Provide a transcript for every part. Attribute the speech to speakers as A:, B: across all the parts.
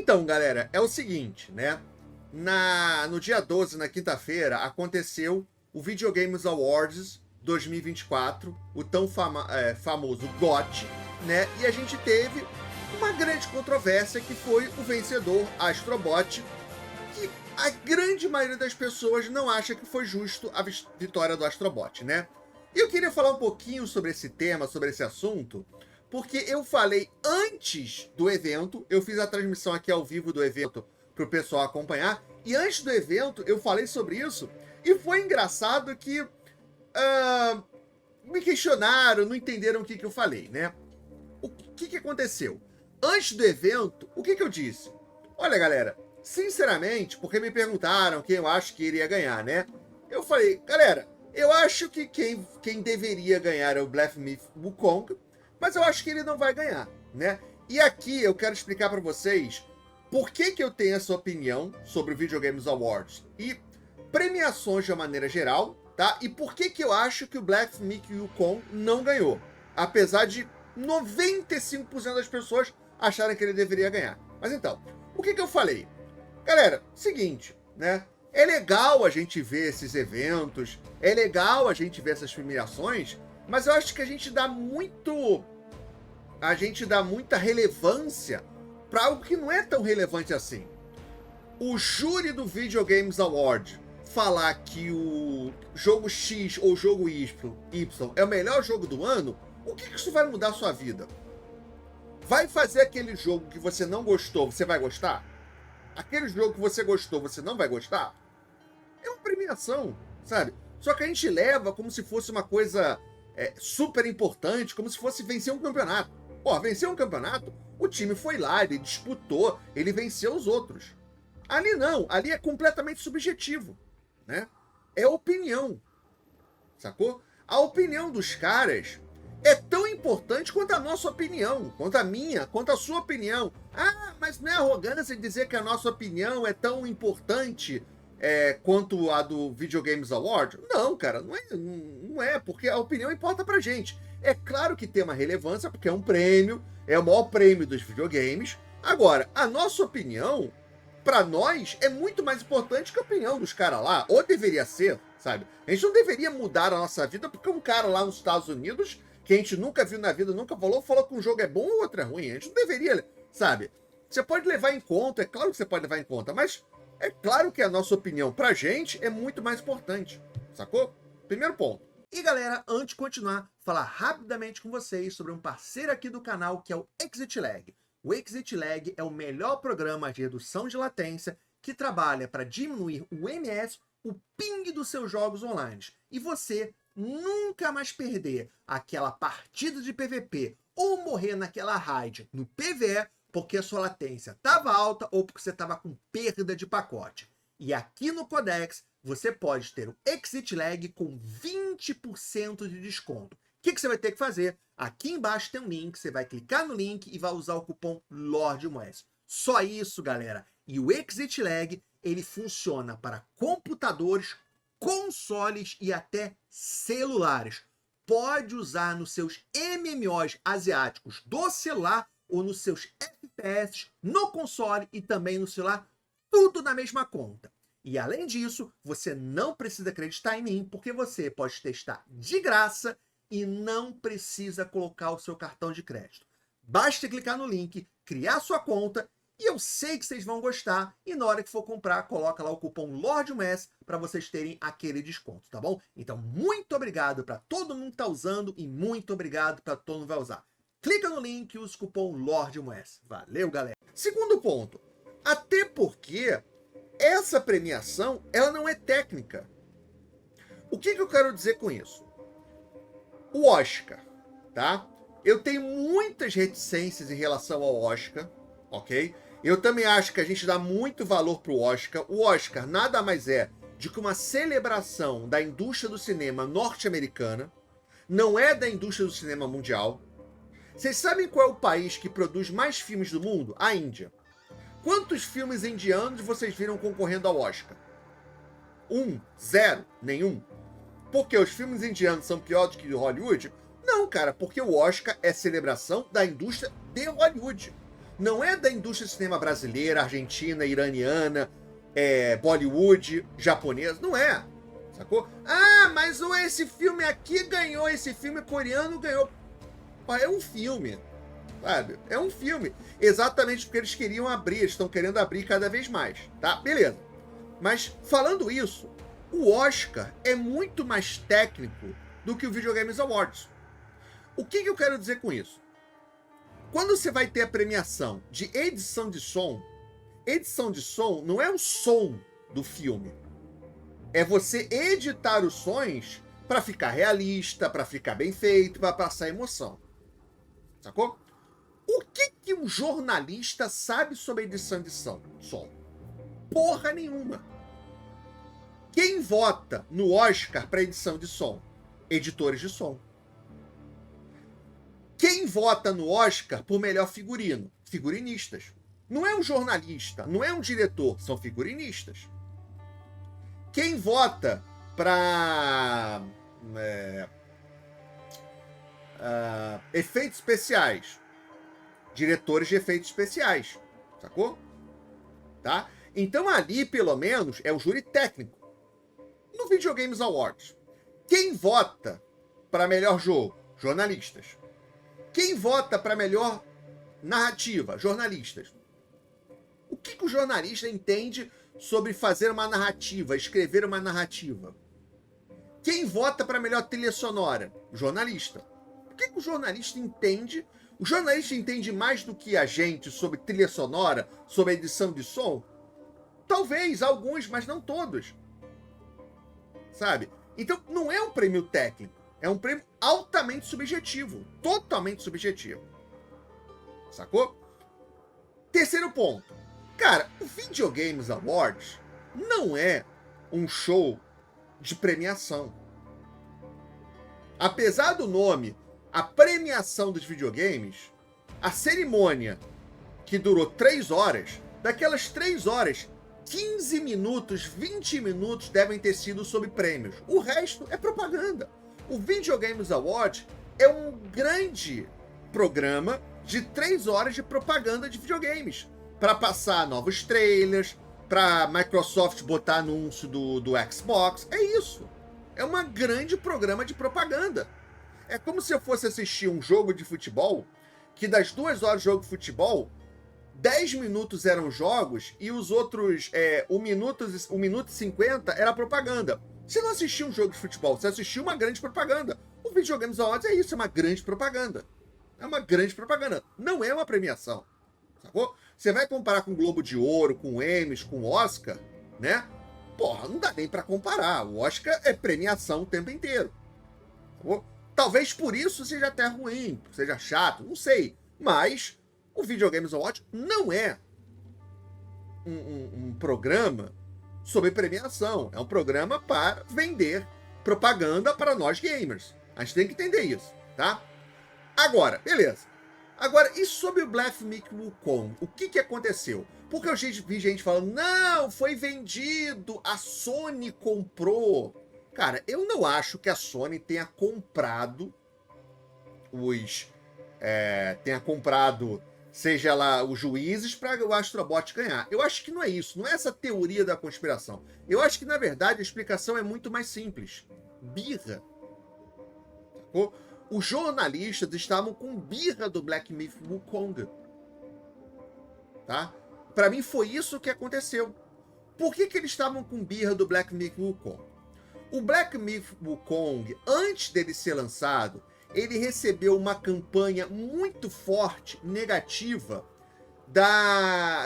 A: Então, galera, é o seguinte, né? No dia 12, na quinta-feira, aconteceu o Video Games Awards 2024, o tão famoso GOT, né? E a gente teve uma grande controvérsia que foi o vencedor, Astrobot, que a grande maioria das pessoas não acha que foi justo a vitória do Astrobot, né? E eu queria falar um pouquinho sobre esse tema, sobre esse assunto, porque eu falei antes do evento, eu fiz a transmissão aqui ao vivo do evento para o pessoal acompanhar, e antes do evento eu falei sobre isso, e foi engraçado que me questionaram, não entenderam o que eu falei, né? O que aconteceu? Antes do evento, o que eu disse? Olha, galera, sinceramente, porque me perguntaram quem eu acho que iria ganhar, né? Eu falei, galera, eu acho que quem deveria ganhar é o Blasphemous Wukong, mas eu acho que ele não vai ganhar, né? E aqui eu quero explicar para vocês por que eu tenho essa opinião sobre o Video Games Awards e premiações de uma maneira geral, tá? E por que eu acho que o Blasphemous Wukong não ganhou, apesar de 95% das pessoas acharem que ele deveria ganhar. Mas então, o que eu falei? Galera, seguinte, né? É legal a gente ver esses eventos, é legal a gente ver essas premiações, mas eu acho que a gente dá muita relevância para algo que não é tão relevante assim. O júri do Video Games Award falar que o jogo X ou jogo Y é o melhor jogo do ano, o que isso vai mudar a sua vida? Vai fazer aquele jogo que você não gostou, você vai gostar? Aquele jogo que você gostou, você não vai gostar? É uma premiação, sabe? Só que a gente leva como se fosse uma coisa super importante, como se fosse vencer um campeonato. Pô, vencer um campeonato, o time foi lá, ele disputou, ele venceu os outros. Ali não, ali é completamente subjetivo, né? É opinião, sacou? A opinião dos caras é tão importante quanto a nossa opinião, quanto a minha, quanto a sua opinião. Ah, mas não é arrogância dizer que a nossa opinião é tão importante quanto a do Video Games Award? Não, cara, não é, porque a opinião importa pra gente. É claro que tem uma relevância, porque é um prêmio, é o maior prêmio dos videogames. Agora, a nossa opinião, pra nós, é muito mais importante que a opinião dos caras lá, ou deveria ser, sabe? A gente não deveria mudar a nossa vida porque um cara lá nos Estados Unidos, que a gente nunca viu na vida, nunca falou que um jogo é bom ou outro é ruim. A gente não deveria, sabe? Você pode levar em conta, é claro que você pode levar em conta, mas é claro que a nossa opinião pra gente é muito mais importante, sacou? Primeiro ponto. E galera, antes de continuar, falar rapidamente com vocês sobre um parceiro aqui do canal que é o ExitLag. O ExitLag é o melhor programa de redução de latência que trabalha para diminuir o MS, o ping dos seus jogos online. E você nunca mais perder aquela partida de PVP ou morrer naquela raid no PvE porque a sua latência estava alta ou porque você estava com perda de pacote. E aqui no Codex você pode ter o ExitLag com 20% de desconto. O que você vai ter que fazer? Aqui embaixo tem um link, você vai clicar no link e vai usar o cupom LORDMOES. Só isso, galera. E o ExitLag, ele funciona para computadores, consoles e até celulares. Pode usar nos seus MMOs asiáticos do celular ou nos seus FPS, no console e também no celular, tudo na mesma conta. E além disso, você não precisa acreditar em mim, porque você pode testar de graça e não precisa colocar o seu cartão de crédito. Basta clicar no link, criar sua conta, e eu sei que vocês vão gostar, e na hora que for comprar, coloca lá o cupom LORDMOES para vocês terem aquele desconto, tá bom? Então, muito obrigado para todo mundo que está usando e muito obrigado para todo mundo que vai usar. Clica no link e usa o cupom LORDMOES. Valeu, galera! Segundo ponto, até porque essa premiação, ela não é técnica. O que eu quero dizer com isso? O Oscar, tá? Eu tenho muitas reticências em relação ao Oscar, ok? Eu também acho que a gente dá muito valor pro Oscar. O Oscar nada mais é do que uma celebração da indústria do cinema norte-americana, não é da indústria do cinema mundial. Vocês sabem qual é o país que produz mais filmes do mundo? A Índia. Quantos filmes indianos vocês viram concorrendo ao Oscar? 1, 0, nenhum. Porque os filmes indianos são piores que o Hollywood? Não, cara, porque o Oscar é celebração da indústria de Hollywood. não é da indústria de cinema brasileira, argentina, iraniana, Bollywood, japonesa, não é. Sacou? Ah, mas esse filme aqui ganhou, esse filme coreano ganhou. É um filme, sabe? É um filme. Exatamente porque eles queriam abrir, eles estão querendo abrir cada vez mais, tá? Beleza. Mas, falando isso, o Oscar é muito mais técnico do que o Video Games Awards. O que eu quero dizer com isso? Quando você vai ter a premiação de edição de som não é o som do filme. É você editar os sons para ficar realista, para ficar bem feito, para passar emoção. Sacou? O que um jornalista sabe sobre edição de som? Porra nenhuma. Quem vota no Oscar para edição de som? Editores de som. Quem vota no Oscar por melhor figurino? Figurinistas. Não é um jornalista, não é um diretor, são figurinistas. Quem vota para efeitos especiais? Diretores de efeitos especiais. Sacou? Tá? Então ali, pelo menos, é o júri técnico. No Video Games Awards, quem vota para melhor jogo? Jornalistas. Quem vota para melhor narrativa? Jornalistas. O que o jornalista entende sobre fazer uma narrativa, escrever uma narrativa? Quem vota para melhor trilha sonora? Jornalista. O que o jornalista entende? O jornalista entende mais do que a gente sobre trilha sonora, sobre edição de som? Talvez, alguns, mas não todos. Sabe? Então, não é um prêmio técnico. É um prêmio altamente subjetivo. Totalmente subjetivo. Sacou? Terceiro ponto. Cara, o Video Games Awards não é um show de premiação. Apesar do nome, a premiação dos videogames, a cerimônia que durou 3 horas, daquelas 3 horas, 15 minutos, 20 minutos devem ter sido sobre prêmios. O resto é propaganda. O Video Games Awards é um grande programa de 3 horas de propaganda de videogames. Para passar novos trailers, para Microsoft botar anúncio do Xbox. É isso. É um grande programa de propaganda. É como se eu fosse assistir um jogo de futebol, que das 2 horas de jogo de futebol, 10 minutos eram jogos e os outros 1 minuto e 50 era propaganda. Você não assistiu um jogo de futebol, você assistiu uma grande propaganda. O Video Games Awards é isso, é uma grande propaganda. É uma grande propaganda. Não é uma premiação. Sacou? Você vai comparar com o Globo de Ouro, com o Emmys, com o Oscar, né? Porra, não dá nem pra comparar. O Oscar é premiação o tempo inteiro. Sacou? Talvez por isso seja até ruim, seja chato, não sei. Mas o Video Games Awards não é um programa sobre premiação. É um programa para vender propaganda para nós gamers. A gente tem que entender isso, tá? Agora, beleza. Agora, e sobre o Black Myth Wukong? O que aconteceu? Porque eu vi gente falando, não, foi vendido, a Sony comprou. Cara, eu não acho que a Sony tenha comprado seja lá, os juízes para o Astrobot ganhar. Eu acho que não é isso, não é essa teoria da conspiração. Eu acho que, na verdade, a explicação é muito mais simples. Birra. Sacou? Os jornalistas estavam com birra do Black Myth Wukong. Tá? Para mim foi isso que aconteceu. Por que eles estavam com birra do Black Myth Wukong? O Black Myth Wukong, antes dele ser lançado, ele recebeu uma campanha muito forte, negativa,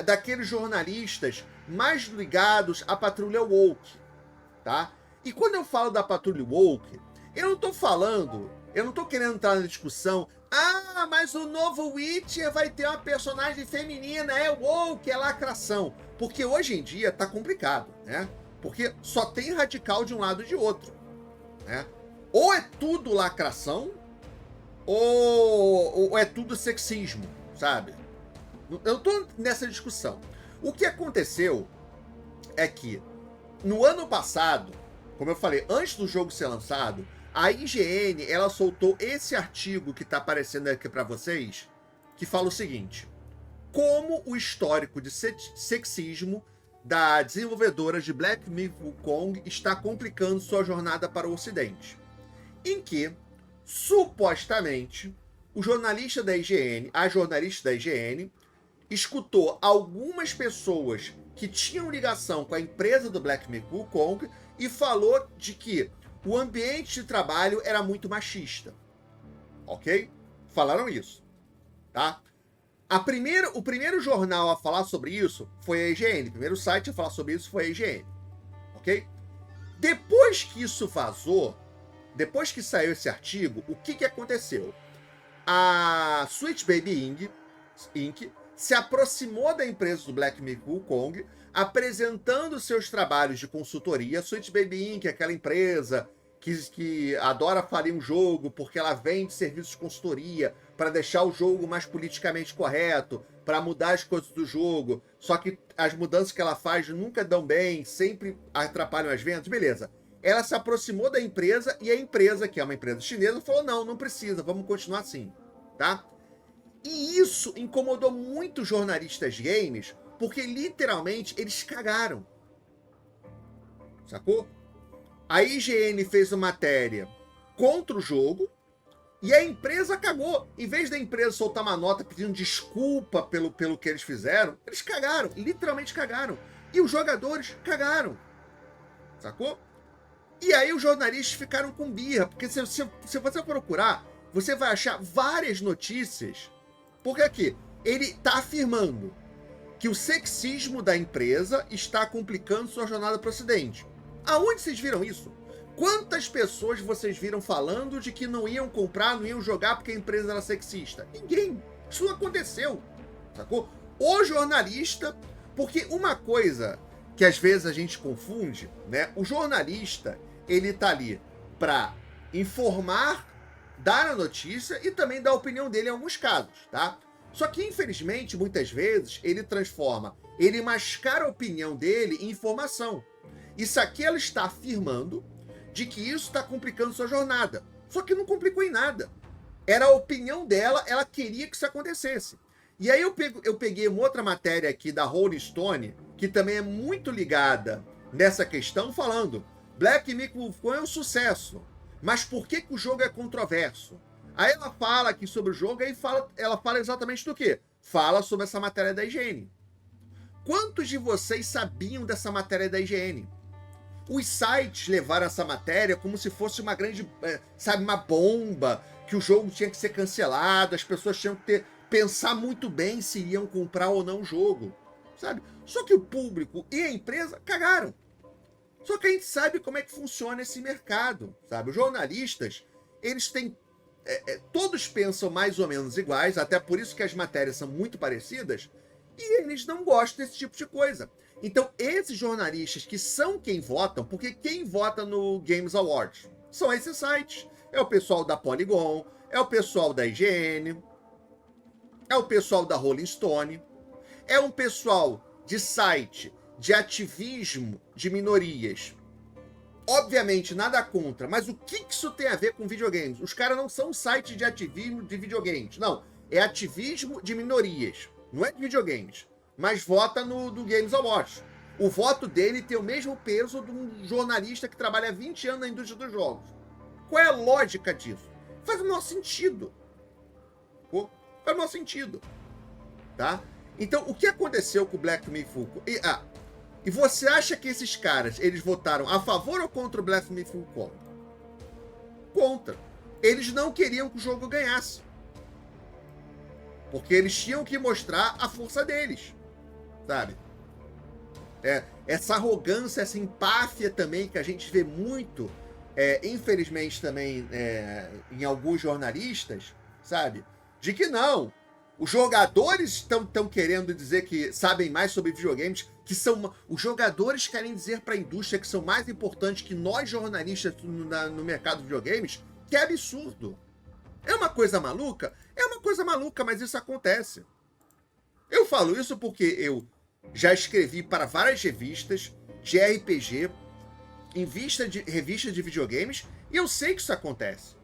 A: daqueles jornalistas mais ligados à Patrulha Woke. Tá? E quando eu falo da Patrulha Woke, eu não tô querendo entrar na discussão, mas o novo Witcher vai ter uma personagem feminina, é woke, é lacração. Porque hoje em dia tá complicado, né? Porque só tem radical de um lado e de outro, né? Ou é tudo lacração, ou é tudo sexismo, sabe? Eu tô nessa discussão. O que aconteceu é que, no ano passado, como eu falei, antes do jogo ser lançado, a IGN, ela soltou esse artigo que tá aparecendo aqui para vocês, que fala o seguinte: como o histórico de sexismo da desenvolvedora de Black Myth: Wukong está complicando sua jornada para o Ocidente. Em que, supostamente, a jornalista da IGN, escutou algumas pessoas que tinham ligação com a empresa do Black Myth: Wukong e falou de que o ambiente de trabalho era muito machista. Ok? Falaram isso, tá? O primeiro jornal a falar sobre isso foi a IGN. O primeiro site a falar sobre isso foi a IGN. Ok? Depois que isso vazou, depois que saiu esse artigo, o que aconteceu? A Sweet Baby Inc. se aproximou da empresa do Black Myth: Wukong, apresentando seus trabalhos de consultoria. A Sweet Baby Inc. é aquela empresa que adora falir um jogo porque ela vende serviços de consultoria para deixar o jogo mais politicamente correto, para mudar as coisas do jogo, só que as mudanças que ela faz nunca dão bem, sempre atrapalham as vendas, beleza. Ela se aproximou da empresa e a empresa, que é uma empresa chinesa, falou: não precisa, vamos continuar assim, tá? E isso incomodou muito jornalistas games, porque literalmente eles cagaram. Sacou? A IGN fez uma matéria contra o jogo e a empresa cagou. Em vez da empresa soltar uma nota pedindo desculpa pelo que eles fizeram, eles cagaram, literalmente cagaram. E os jogadores cagaram. Sacou? E aí os jornalistas ficaram com birra, porque se você procurar, você vai achar várias notícias. Porque aqui, ele está afirmando que o sexismo da empresa está complicando sua jornada para o Ocidente. Aonde vocês viram isso? Quantas pessoas vocês viram falando de que não iam comprar, não iam jogar porque a empresa era sexista? Ninguém. Isso não aconteceu. Sacou? O jornalista... Porque uma coisa que às vezes a gente confunde, né? O jornalista, ele tá ali para informar, dar a notícia e também dar a opinião dele em alguns casos, tá? Só que, infelizmente, muitas vezes, ele mascara a opinião dele em informação. Isso aqui ela está afirmando de que isso está complicando sua jornada. Só que não complicou em nada. Era a opinião dela, ela queria que isso acontecesse. E aí eu peguei uma outra matéria aqui da Rolling Stone, que também é muito ligada nessa questão, falando: Black Myth: Wukong é um sucesso, mas por que o jogo é controverso? Aí ela fala aqui sobre o jogo, aí ela fala exatamente do quê? Fala sobre essa matéria da IGN. Quantos de vocês sabiam dessa matéria da IGN? Os sites levaram essa matéria como se fosse uma grande, uma bomba, que o jogo tinha que ser cancelado, as pessoas tinham que pensar muito bem se iriam comprar ou não o jogo, sabe? Só que o público e a empresa cagaram. Só que a gente sabe como é que funciona esse mercado, sabe? Os jornalistas, eles têm... todos pensam mais ou menos iguais, até por isso que as matérias são muito parecidas, e eles não gostam desse tipo de coisa. Então, esses jornalistas que são quem votam, porque quem vota no Games Awards são esses sites. É o pessoal da Polygon, é o pessoal da IGN, é o pessoal da Rolling Stone, é um pessoal de site de ativismo de minorias. Obviamente, nada contra, mas o que isso tem a ver com videogames? Os caras não são site de ativismo de videogames, não. É ativismo de minorias, não é de videogames. Mas vota no Games Awards. O voto dele tem o mesmo peso de um jornalista que trabalha há 20 anos na indústria dos jogos. Qual é a lógica disso? Faz o menor sentido. Faz o menor sentido. Tá? Então, o que aconteceu com o Black Myth: Wukong? E você acha que esses caras, eles votaram a favor ou contra o Black Myth: Wukong? Contra. Eles não queriam que o jogo ganhasse. Porque eles tinham que mostrar a força deles. Sabe? Essa arrogância, essa empáfia também que a gente vê muito, infelizmente também em alguns jornalistas, sabe? De que não. Os jogadores estão querendo dizer que sabem mais sobre videogames, os jogadores querem dizer para a indústria que são mais importantes que nós jornalistas no mercado de videogames, que é absurdo. É uma coisa maluca? É uma coisa maluca, mas isso acontece. Eu falo isso porque eu já escrevi para várias revistas de RPG, em revistas de videogames, e eu sei que isso acontece.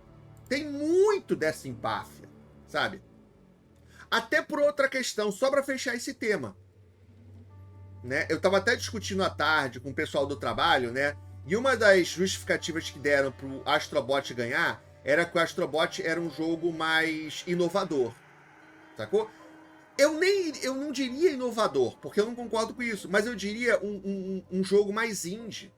A: Tem muito dessa empáfia, sabe? Até por outra questão, só para fechar esse tema, né? Eu estava até discutindo à tarde com o pessoal do trabalho, né? E uma das justificativas que deram pro Astrobot ganhar era que o Astrobot era um jogo mais inovador, sacou? Eu não diria inovador, porque eu não concordo com isso, mas eu diria um jogo mais indie.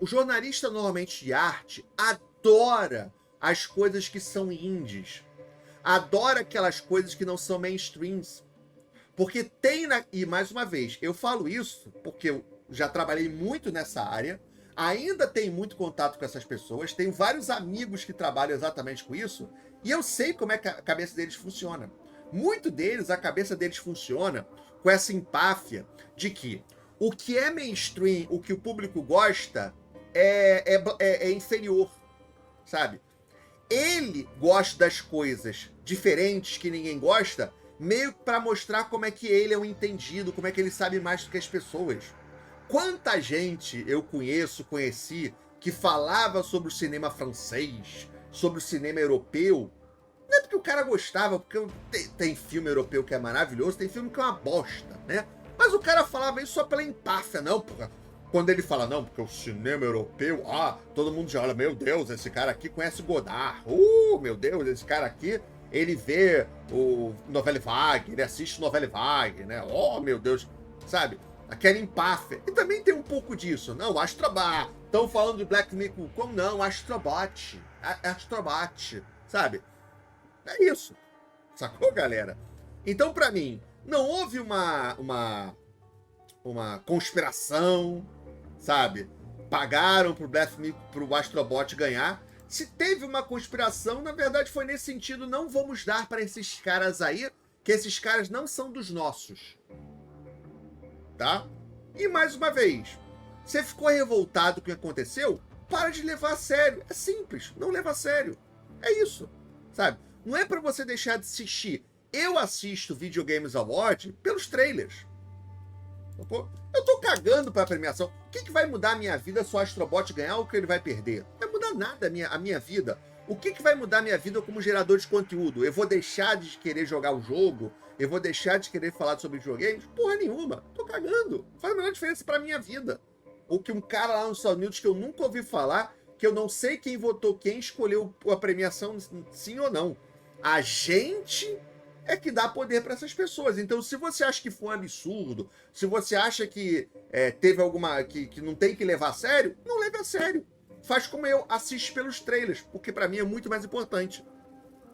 A: O jornalista normalmente de arte, adora as coisas que são indies. Adora aquelas coisas que não são mainstreams. Porque tem, e mais uma vez, eu falo isso porque eu já trabalhei muito nessa área, ainda tenho muito contato com essas pessoas, tenho vários amigos que trabalham exatamente com isso, e eu sei como é que a cabeça deles funciona. Muito deles, a cabeça deles funciona com essa empáfia de que o que é mainstream, o que o público gosta, é inferior, sabe? Ele gosta das coisas diferentes que ninguém gosta, meio que para mostrar como é que ele é um entendido, como é que ele sabe mais do que as pessoas. Quanta gente eu conheci, que falava sobre o cinema francês, sobre o cinema europeu. Não é porque o cara gostava, porque tem filme europeu que é maravilhoso, tem filme que é uma bosta, né? Mas o cara falava isso só pela empáfia, não, porra. Quando ele fala, não, porque o cinema europeu, todo mundo já olha, meu Deus, esse cara aqui conhece Godard. Meu Deus, esse cara aqui, ele vê o Novelle Vague, ele assiste Novelle Vague, né? Oh, meu Deus, sabe? Aquela empáfia. E também tem um pouco disso. Não, Astrobot. Estão falando de Black Mirror. Como não? Astrobot. Astrobot, sabe? É isso. Sacou, galera? Então, pra mim, não houve uma conspiração, sabe? Pagaram pro Astrobot ganhar. Se teve uma conspiração, na verdade foi nesse sentido, não vamos dar para esses caras aí, que esses caras não são dos nossos. Tá? E mais uma vez, você ficou revoltado com o que aconteceu? Para de levar a sério. É simples, não leva a sério. É isso, sabe? Não é para você deixar de assistir. Eu assisto Video Games Award pelos trailers. Eu tô cagando pra premiação. O que vai mudar a minha vida se o Astrobot ganhar ou o que ele vai perder? Não vai mudar nada a minha vida. O que vai mudar a minha vida como gerador de conteúdo? Eu vou deixar de querer jogar o jogo? Eu vou deixar de querer falar sobre videogames? Porra nenhuma. Tô cagando. Não faz a menor diferença pra minha vida. Ou que um cara lá nos Estados Unidos que eu nunca ouvi falar, que eu não sei quem votou quem, escolheu a premiação sim ou não. A gente é que dá poder para essas pessoas. Então, se você acha que foi um absurdo, se você acha que teve alguma. Que não tem que levar a sério, não leve a sério. Faz como eu, assiste pelos trailers, porque para mim é muito mais importante.